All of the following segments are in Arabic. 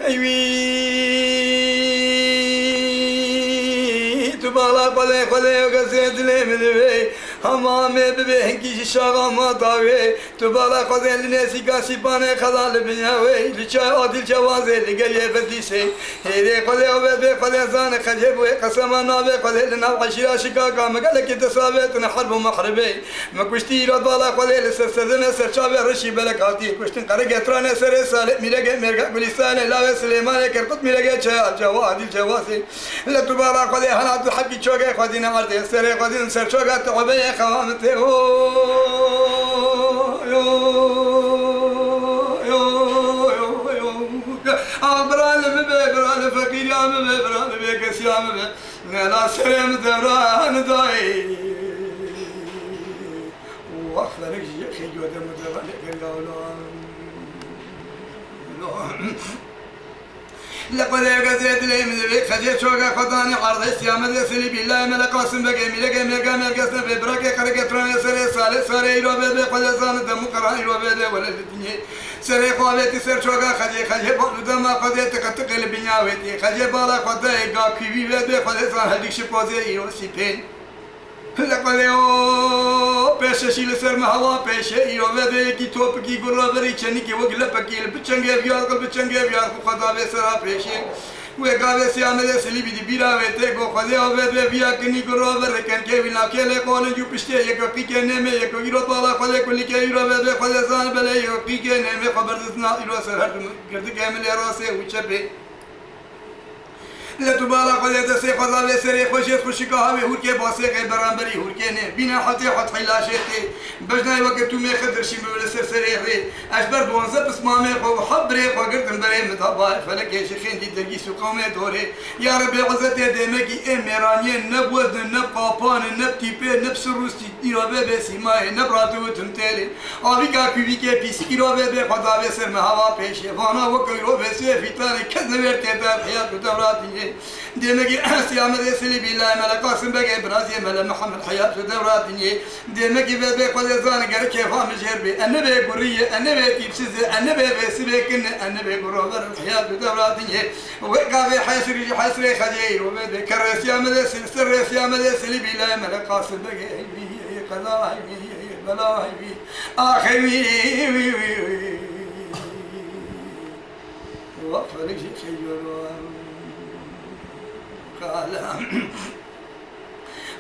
ايوي تبالا قلي قلي وقسيت لي مذبي همامي ببي كيش شاغا ما طاوي تبالا قلي لناسي كاسي باني خلال بنياوي لشا عادل جوازي لقلي فتيسي هيدي قلي وبيبي قلي زاني خجيبوي قسما نابي قلي لنا وعشيرا شكاكا مقالك تسابيتنا حرب ومحربي ما كشتي رضالا قلي لسرسدنا سرشابي رشي بلكاتي كشتن قرق اترانا سري سالي ميرقى ميرقى قليساني لاوي سليماني كرقط ميرقى شا الجواد الجواسي لا تبالا قلي هنا تحبي شوقي خدينا عرضي سري خدين سر شوقي تعبي خوامتي بران ببي بران فقير يا مبي بران بيكس يا مبي لا سريم دبران داي واخلك شيخ جود مدبر لقد قزيت لي من ذيك خجيت شوقا خداني عرض السيامة لسلي بالله ملا قاسم بقي ملقى ملقى ملقى سنة ببركة خرقة تراني سري سالي ساري يرو بيبي قل زان دمو قران يرو بيبي ولا الدنيا سري خوابيتي سر شوقا خجي بقل دما قديت تقتقل بنياويتي خجي بالا قدي قا كيبي بيبي قل زان هديك شبوزي يرو سيبين لقد پیششی لسر مهوا پیشه ایرو وده کی توپ کی گرا بری چنی کی وگل پکیل بچنگه بیار کل بچنگه بیار کو خدا به سرا پیشه و گاوه سیامه سلی بی بیرا وته کو خدا وده بیا کنی گرا بر کن که وینا کله کون جو پشته یک کی کنه می یک ایرو بالا خدا کلی که ایرو وده خدا زان بله یک کی کنه می خبر دسنا ایرو سر هر گرد کامل راسه وچبه لا تبالا قد تسي خذا بسري خوشيت خوشكا هاوي هوركي باسي غير برامبري هوركي نه بينا حتى حط حلاشتي بجناي وقت تومي خدر شي بلا سرسري غير اشبر بونزه بس مامي خو حبري خو قرت بري متابع فلك يا شيخين دي درجي سقومي دوري يا ربي عزتي دمكي اميراني نبوذ نبقابان نبتيبي نفس روسي ديرو بيبي سيماي نبراتو تمتلي ابيكا كويكي بيسكيرو بيبي خذا بسر مهوا بيشي وانا وكيرو بسي فيتاني كذبرتي دار حياه دوراتي ديمكي سيامة سلي بالله ملا قاسم بقى برازي ملا محمد حياة دورات دنيا ديمكي بيبي قد زان قال كيف هم جربي أنا بقرية أنا بتيبسز أنا بسبكن أنا بقرابر الحياة دورات دنيا وقافي حسري خدير وبيبي كرس سيامة سر سيامة سلي بالله ملا قاسم بقى قلا بلا آخري وقفلك شيء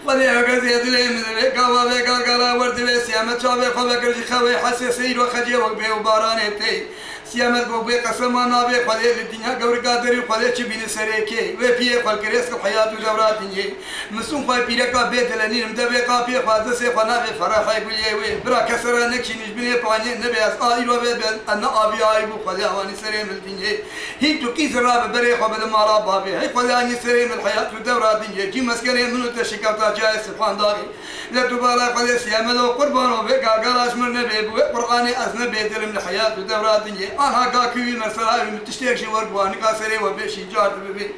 خذي قزيت لي من ذيك وبيك القلا ورد بسيامة شابي خبك خوي حساسين وخجي وبي وبارانتي سيامة بوبي قسما نابي خذي الدنيا قبر قادري خذي شبين سريكي وفي خلقريس حياة جورات دنيا مسون خاي بيركا بيت لنين مدبي قافي فاز سي خنا في فرح يقول يوي برا كسر نكشي نجبني باني نبي اسائل وبيبل انا ابي ايبو خذي واني سريم الدنيا هي توكي زراب بري خبل مارا بابي هي خذي اني سريم الحياة جورات دنيا جي مسكني منو تشكرتا جاي سبحان داري لا تبالا خذي سيامة قربان وبيك قراش من نبي قراني اذنبي دل من الحياة جورات دنيا أنا كاكوي مثلا متشترك شيء ورقواني كاسري وبيشي جار ببي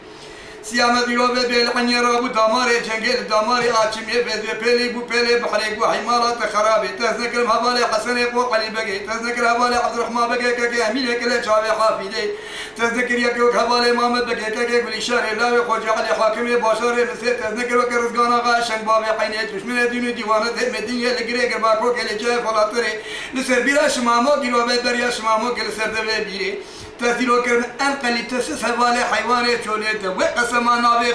سيامة ديرو ببي الحنيرة أبو دماري جنجل دماري آتشمي ببي بيلي بو بيلي بحريق وحمارات خرابي تذكر هبالي حسني فوق علي بقي تذكر هبالي عبد الرحمن بقي كاكي أميلي كلا شاوي حافظي تذكر يكوك هبالي محمد بقي كاكي قولي شاري لاوي خوجي علي حاكمي باشاري مسير تذكر وكي رزقانا غاشن بابي حينيت مش من الدين ديوانة مدينة لقريق باكو كي جاي فلاتري لسر بيرا شمامو ديرو بي دريا شمامو كي لسر دبي بيري تذكر كرم أنقلي تسس هبالي حيواني توليته وقسما نابي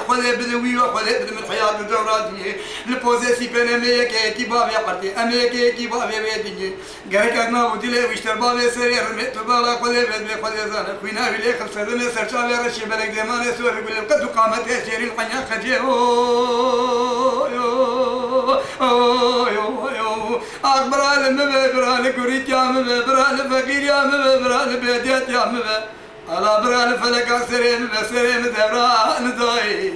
خلي بدوي وخلي بدم الحياة الدوراتية البوزيسي بين ميكي كي بابي قرتي أميكي كي بابي بيدي قالك أنا ودلي ويشتر بابي سرير رميت بالا خلي بدم خلي زانه خوينا بلي خلص رمي سرشالي رشي بلك دمان يسوي يقول قد قامت هشير الحنيا خجي أخبر على مبابر على كوريت يا مبابر على فقير يا مبابر على بيديات يا مبابر على برا الفلك سرين دوران داي